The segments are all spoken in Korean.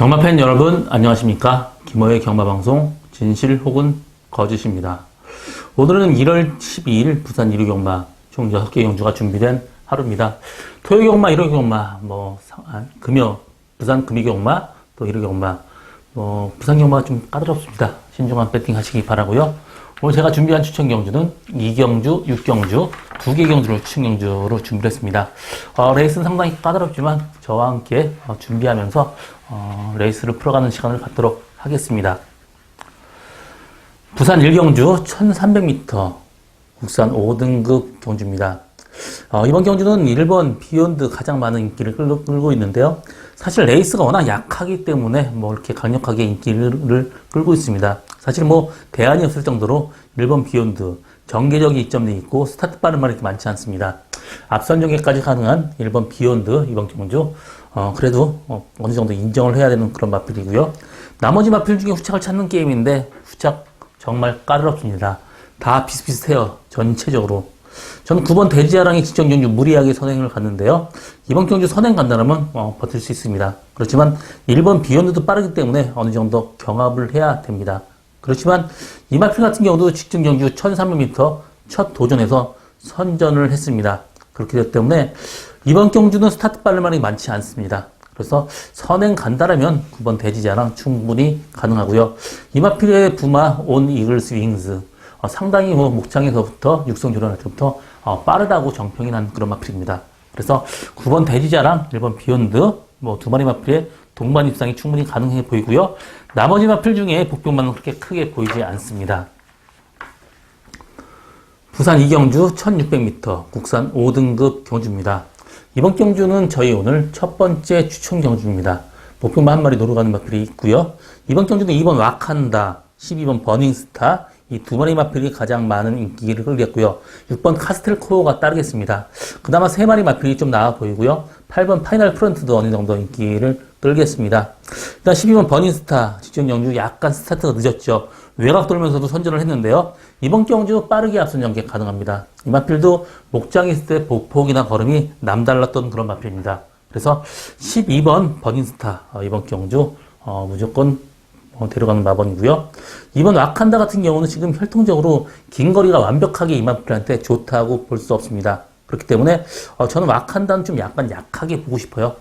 경마팬 여러분 안녕하십니까? 김어의 경마방송 진실 혹은 거짓입니다. 오늘은 1월 12일 부산 1호 경마 총 6개 경주가 준비된 하루입니다. 토요 경마, 1호 경마, 금요 부산 금요 경마, 또 1호 경마, 부산 경마가 좀 까다롭습니다. 신중한 배팅 하시기 바라고요. 오늘 제가 준비한 추천 경주는 2경주, 6경주, 2개 경주를 추천 경주로 준비를 했습니다. 레이스는 상당히 까다롭지만 저와 함께 준비하면서 레이스를 풀어가는 시간을 갖도록 하겠습니다. 부산 1경주 1300m 국산 5등급 경주입니다. 이번 경주는 1번 비욘드 가장 많은 인기를 끌고 있는데요. 사실 레이스가 워낙 약하기 때문에 이렇게 강력하게 인기를 끌고 있습니다. 사실 대안이 없을 정도로 1번 비욘드 정계적인 이점이 있고 스타트 빠른 말이 많지 않습니다. 앞선 전개까지 가능한 1번 비욘드 이번 경주 그래도 어느 정도 인정을 해야 되는 그런 마필이고요. 나머지 마필 중에 후착을 찾는 게임인데 후착 정말 까다롭습니다. 다 비슷비슷해요. 전체적으로. 저는 9번 대지아랑이 직전 경주 무리하게 선행을 갔는데요. 이번 경주 선행 간다면 버틸 수 있습니다. 그렇지만 1번 비욘드도 빠르기 때문에 어느 정도 경합을 해야 됩니다. 그렇지만 이 마필 같은 경우도 직전 경주 1300m 첫 도전에서 선전을 했습니다. 그렇기 때문에 이번 경주는 스타트 빠른 말이 많지 않습니다. 그래서 선행 간다라면 9번 대지자랑 충분히 가능하고요. 이 마필의 부마 온 이글스 윙스 상당히 목장에서부터 육성 조련할 때부터 빠르다고 정평이 난 그런 마필입니다. 그래서 9번 대지자랑 1번 비욘드 두 마리 마필의 동반 입상이 충분히 가능해 보이고요. 나머지 마필 중에 복병만은 그렇게 크게 보이지 않습니다. 부산 2경주 1600m 국산 5등급 경주입니다. 이번 경주는 저희 오늘 첫 번째 추천 경주입니다. 복병만 한 마리 노러 가는 마필이 있고요. 이번 경주는 2번 와칸다, 12번 버닝스타 이 두 마리 마필이 가장 많은 인기를 끌겠고요. 6번 카스텔코어가 따르겠습니다. 그나마 3마리 마필이 좀 나아 보이고요. 8번 파이널 프런트도 어느 정도 인기를 끌겠습니다. 일단 12번 버닝스타 직전 경주 약간 스타트가 늦었죠. 외곽 돌면서도 선전을 했는데요. 이번 경주 빠르게 앞선 전개 가능합니다. 이 마필도 목장에 있을 때 보폭이나 걸음이 남달랐던 그런 마필입니다. 그래서 12번 버닝스타 이번 경주 무조건 데려가는 마번이고요. 이번 와칸다 같은 경우는 지금 혈통적으로 긴 거리가 완벽하게 이 마필한테 좋다고 볼 수 없습니다. 그렇기 때문에 저는 와칸다는 좀 약간 약하게 보고 싶어요.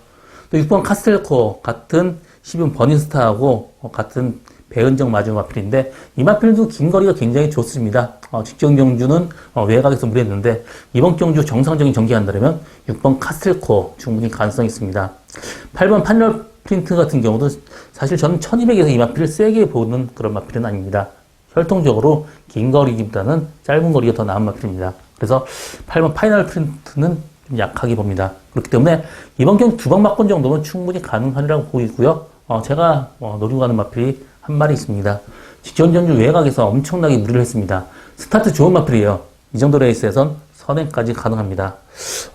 또 6번 카스텔코 같은 12번 버닝스타하고 같은 배은정 마지막 마필인데 이 마필도 긴 거리가 굉장히 좋습니다. 직전 경주는 외곽에서 무리했는데 이번 경주 정상적인 전개한다면 6번 카스텔코 충분히 가능성이 있습니다. 8번 파이널 프린트 같은 경우도 사실 저는 1200에서 이 마필을 세게 보는 그런 마필은 아닙니다. 혈통적으로 긴 거리보다는 짧은 거리가 더 나은 마필입니다. 그래서 8번 파이널 프린트는 좀 약하게 봅니다. 그렇기 때문에 이번 경주 2방 막권 정도는 충분히 가능하리라고 보이고요. 제가 노리고 가는 마필이 한 마리 있습니다. 직전 경주 외곽에서 엄청나게 무리를 했습니다. 스타트 좋은 마필이에요. 이 정도 레이스에선 선행까지 가능합니다.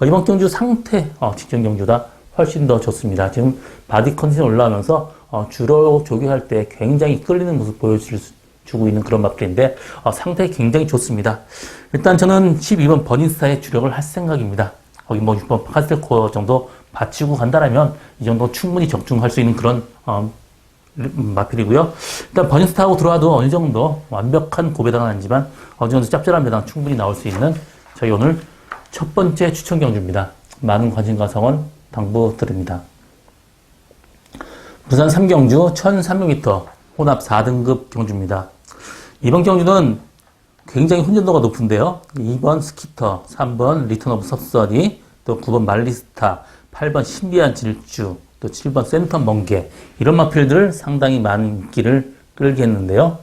이번 경주 상태 직전 경주다 훨씬 더 좋습니다. 지금 바디 컨디션 올라오면서 주로 조교할 때 굉장히 끌리는 모습 보여주고 있는 그런 마필인데 상태 굉장히 좋습니다. 일단 저는 12번 버닝스타에 주력을 할 생각입니다. 거기 6번 카스텔코어 정도 받치고 간다라면 이 정도 충분히 적중할 수 있는 그런 마필이고요. 일단 버닝스타하고 들어와도 어느 정도 완벽한 고배당은 아니지만 어느 정도 짭짤한 배당 충분히 나올 수 있는 저희 오늘 첫 번째 추천 경주입니다. 많은 관심과 성원 당부드립니다. 부산 3경주 1300m 혼합 4등급 경주입니다. 이번 경주는 굉장히 혼전도가 높은데요. 2번 스키터, 3번 리턴 오브 섭서리, 또 9번 말리스타, 8번 신비한 질주, 또 7번 센텀 번개 이런 마필들 상당히 많은 인기를 끌겠는데요.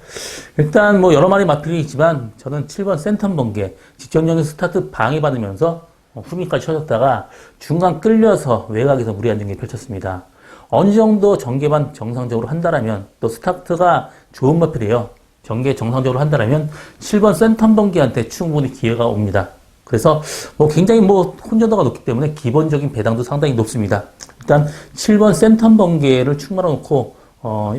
일단 여러 마리 마필이 있지만 저는 7번 센텀 번개 직전 경주 스타트 방해받으면서 후미까지 쳐졌다가 중간 끌려서 외곽에서 무리한 전개 펼쳤습니다. 어느 정도 전개만 정상적으로 한다라면 또 스타트가 좋은 마필이에요. 전개 정상적으로 한다라면 7번 센텀 번개한테 충분히 기회가 옵니다. 그래서 굉장히 혼전도가 높기 때문에 기본적인 배당도 상당히 높습니다. 일단 7번 센텀 번개를 충만해 놓고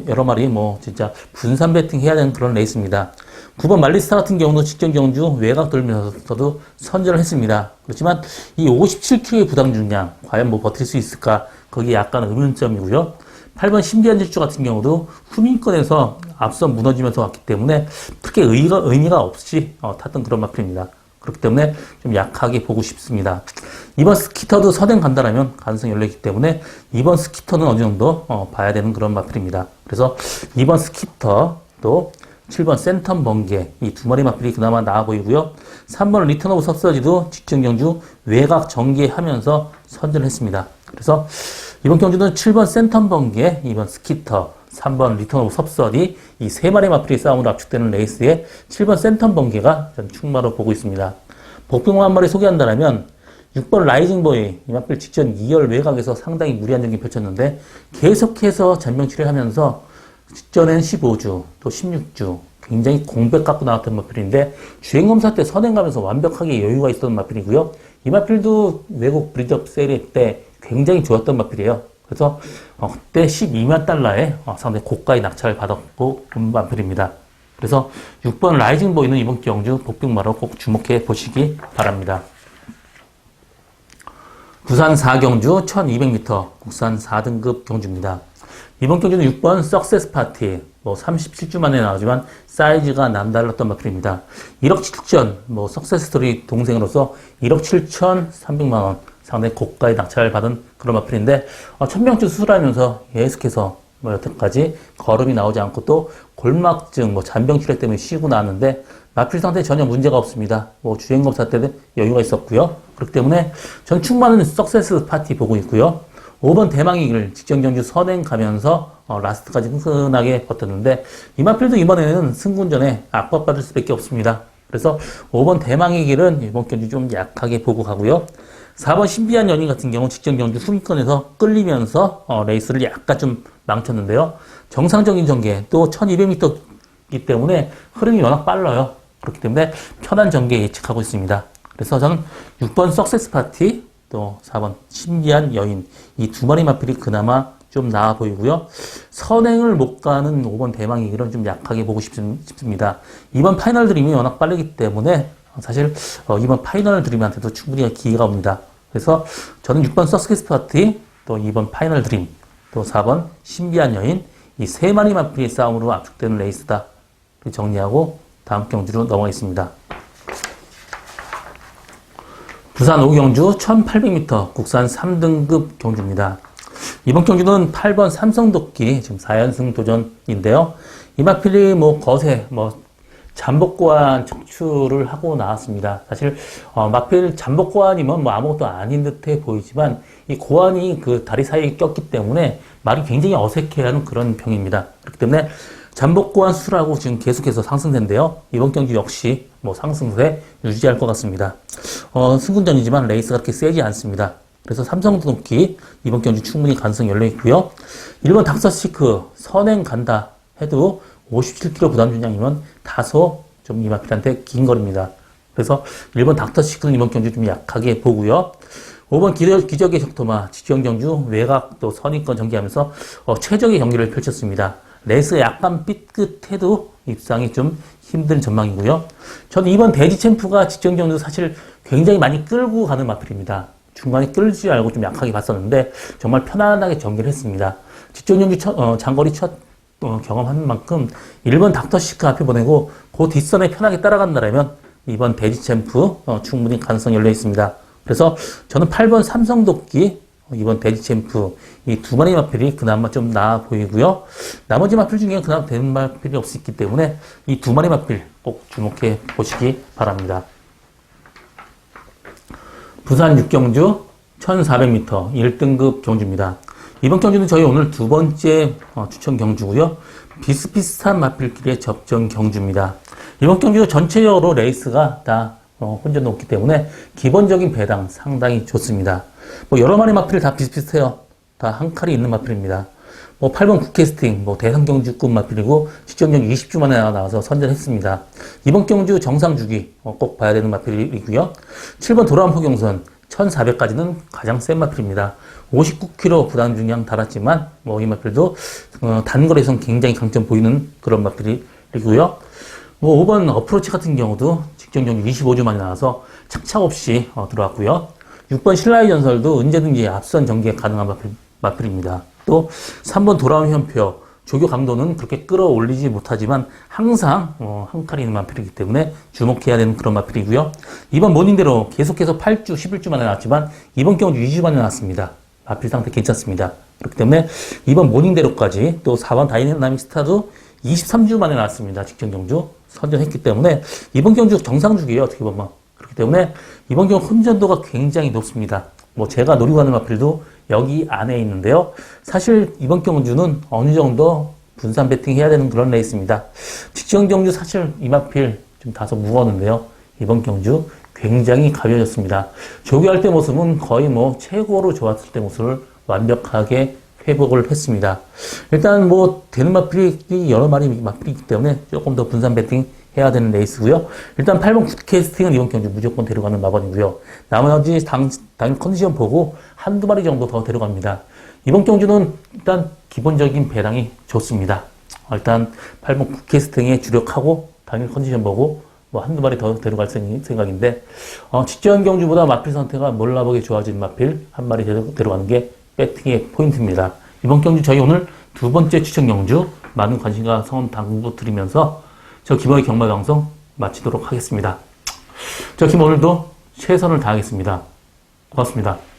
여러 마리 진짜 분산 배팅 해야 되는 그런 레이스입니다. 9번 말리스타 같은 경우는 직전 경주 외곽 돌면서도 선전을 했습니다. 그렇지만 이 57kg의 부당 중량 과연 버틸 수 있을까? 거기 약간 의문점이고요. 8번 신비한 질주 같은 경우도 후민권에서 앞선 무너지면서 왔기 때문에 크게 의미가 없이 탔던 그런 마필입니다. 그렇기 때문에 좀 약하게 보고 싶습니다. 이번 스키터도 선행 간다라면 가능성이 열려있기 때문에 이번 스키터는 어느 정도 봐야 되는 그런 마필입니다. 그래서 이번 스키터도 7번 센텀 번개 이 두 마리 마필이 그나마 나아 보이고요. 3번 리턴 오브 섭서지도 직전 경주 외곽 전개하면서 선전을 했습니다. 그래서 이번 경주는 7번 센텀 번개, 2번 스키터, 3번 리턴 오브 섭서디 이 세 마리 마필이 싸움으로 압축되는 레이스에 7번 센텀 번개가 전 충마로 보고 있습니다. 복병 한 마리 소개한다면 6번 라이징 보이 이 마필 직전 2열 외곽에서 상당히 무리한 경기 펼쳤는데 계속해서 잔병 치료하면서 직전엔 15주 또 16주 굉장히 공백 갖고 나왔던 마필인데 주행검사 때 선행가면서 완벽하게 여유가 있었던 마필이고요. 이 마필도 외국 브리드업 세리 때 굉장히 좋았던 마필이에요. 그래서 그때 12만 달러에 상당히 고가의 낙찰을 받았고 온 마필입니다. 그래서 6번 라이징 보이는 이번 경주 복병마로 꼭 주목해 보시기 바랍니다. 부산 4경주 1200m 국산 4등급 경주입니다. 이번 경주는 6번 석세스 파티 37주 만에 나오지만 사이즈가 남달랐던 마필입니다. 1억 7천 석세스 스토리 동생으로서 1억 7,300만원 상당히 고가의 낙찰을 받은 그런 마필인데 천명주 수술하면서 계속해서 여태까지 걸음이 나오지 않고 또 골막증 잔병 치료 때문에 쉬고 나왔는데 마필 상태에 전혀 문제가 없습니다. 주행검사 때는 여유가 있었고요. 그렇기 때문에 전 충만한 석세스 파티 보고 있고요. 5번 대망의 길 직전 경주 선행 가면서 라스트까지 끈끈하게 버텼는데 이 마필도 이번에는 승군전에 압박받을 수밖에 없습니다. 그래서 5번 대망의 길은 이번 경주 좀 약하게 보고 가고요. 4번 신비한 연인 같은 경우 직전 경주 후미권에서 끌리면서 레이스를 약간 좀 망쳤는데요. 정상적인 전개 또 1200m이기 때문에 흐름이 워낙 빨라요. 그렇기 때문에 편한 전개 예측하고 있습니다. 그래서 저는 6번 석세스 파티 또 4번 신비한 여인 이 두 마리 마필이 그나마 좀 나아 보이고요. 선행을 못 가는 5번 대망의 길은 좀 약하게 보고 싶습니다. 이번 파이널 드림이 워낙 빠르기 때문에 사실 이번 파이널 드림한테도 충분히 기회가 옵니다. 그래서 저는 6번 석세스 파티 또 2번 파이널 드림 또 4번 신비한 여인 이 세 마리 마필의 싸움으로 압축되는 레이스다. 정리하고 다음 경주로 넘어가겠습니다. 부산 5경주 1800m 국산 3등급 경주입니다. 이번 경주는 8번 삼성도끼 지금 4연승 도전인데요. 이 마필이 거세 잠복고환 척추를 하고 나왔습니다. 사실 마필 잠복고환이면 아무것도 아닌 듯해 보이지만 이 고환이 그 다리 사이에 꼈기 때문에 말이 굉장히 어색해하는 그런 병입니다. 그렇기 때문에 잠복고환 수술하고 지금 계속해서 상승세인데요. 이번 경주 역시 상승세 유지할 것 같습니다. 승군전이지만 레이스가 그렇게 세지 않습니다. 그래서 삼성도끼 이번 경주 충분히 가능성이 열려 있고요. 1번 닥터시크 선행 간다 해도 57kg 부담 중량이면 다소 좀 이 마필한테 긴 거리입니다. 그래서 1번 닥터시크는 이번 경주 좀 약하게 보고요. 5번 기적의 적토마 직전 경주 외곽 또 선입권 전개하면서 최적의 경기를 펼쳤습니다. 레이스가 약간 삐끗해도 입상이 좀 힘든 전망이고요. 저는 이번 대지 챔프가 직전 경주 사실 굉장히 많이 끌고 가는 마필입니다. 중간에 끌지 알고 좀 약하게 봤었는데 정말 편안하게 전개를 했습니다. 직전 경주 장거리 첫 경험한 만큼 1번 닥터시크 앞에 보내고 그 뒷선에 편하게 따라간다면 이번 대지 챔프 충분히 가능성이 열려 있습니다. 그래서 저는 8번 삼성도끼 이번 대지 챔프 이 두 마리 마필이 그나마 좀 나아 보이고요. 나머지 마필 중에 그나마 되는 마필이 없기 때문에 이 두 마리 마필 꼭 주목해 보시기 바랍니다. 부산 6경주 1400m 1등급 경주입니다. 이번 경주는 저희 오늘 두 번째 추천 경주고요. 비슷비슷한 마필끼리의 접전 경주입니다. 이번 경주 전체적으로 레이스가 다 혼전 높기 때문에 기본적인 배당 상당히 좋습니다. 여러 마리 마필 다 비슷비슷해요. 다 한 칼이 있는 마필입니다. 8번 국캐스팅, 대선 경주급 마필이고 직전 경주 20주 만에 나와서 선전했습니다. 이번 경주 정상 주기 꼭 봐야 되는 마필이고요. 7번 도라암포 경선 1400까지는 가장 센 마필입니다. 59kg 부담 중량 달았지만 이 마필도 단거리에서는 굉장히 강점 보이는 그런 마필이고요. 5번 어프로치 같은 경우도 직전 경주 25주 만에 나와서 착착 없이 들어왔고요. 6번 신라의 전설도 언제든지 앞선 전개 가능한 마필입니다. 또 3번 돌아온 현표, 조교 강도는 그렇게 끌어올리지 못하지만 항상 한 칼이 있는 마필이기 때문에 주목해야 되는 그런 마필이고요. 이번 모닝대로 계속해서 8주, 11주 만에 나왔지만 이번 경주 2주 만에 나왔습니다. 마필 상태 괜찮습니다. 그렇기 때문에 이번 모닝대로까지 또 4번 다이내믹 스타도 23주 만에 나왔습니다. 직전 경주 선전했기 때문에 이번 경주 정상주기예요. 어떻게 보면. 그렇기 때문에 이번 경주 혼전도가 굉장히 높습니다. 뭐 제가 노리고 하는 마필도 여기 안에 있는데요. 사실 이번 경주는 어느 정도 분산 배팅 해야 되는 그런 레이스입니다. 직전 경주 사실 이 마필 좀 다소 무거웠는데요. 이번 경주 굉장히 가벼워졌습니다. 조교할 때 모습은 거의 뭐 최고로 좋았을 때 모습을 완벽하게 회복을 했습니다. 일단 뭐 되는 마필이 여러 마리 마필이기 때문에 조금 더 분산 배팅 해야 되는 레이스고요. 일단 8번 굿캐스팅은 이번 경주 무조건 데려가는 마번이고요. 나머지 당 컨디션 보고 한두 마리 정도 더 데려갑니다. 이번 경주는 일단 기본적인 배당이 좋습니다. 일단 8번 굿캐스팅에 주력하고 당일 컨디션 보고 뭐 한두 마리 더 데려갈 생각인데 직전 경주보다 마필 상태가 몰라보게 좋아진 마필 한 마리 데려가는 게 배팅의 포인트입니다. 이번 경주 저희 오늘 두 번째 추천 경주 많은 관심과 성원 당부 드리면서 저 김원의 경마 방송 마치도록 하겠습니다. 저 김 오늘도 최선을 다하겠습니다. 고맙습니다.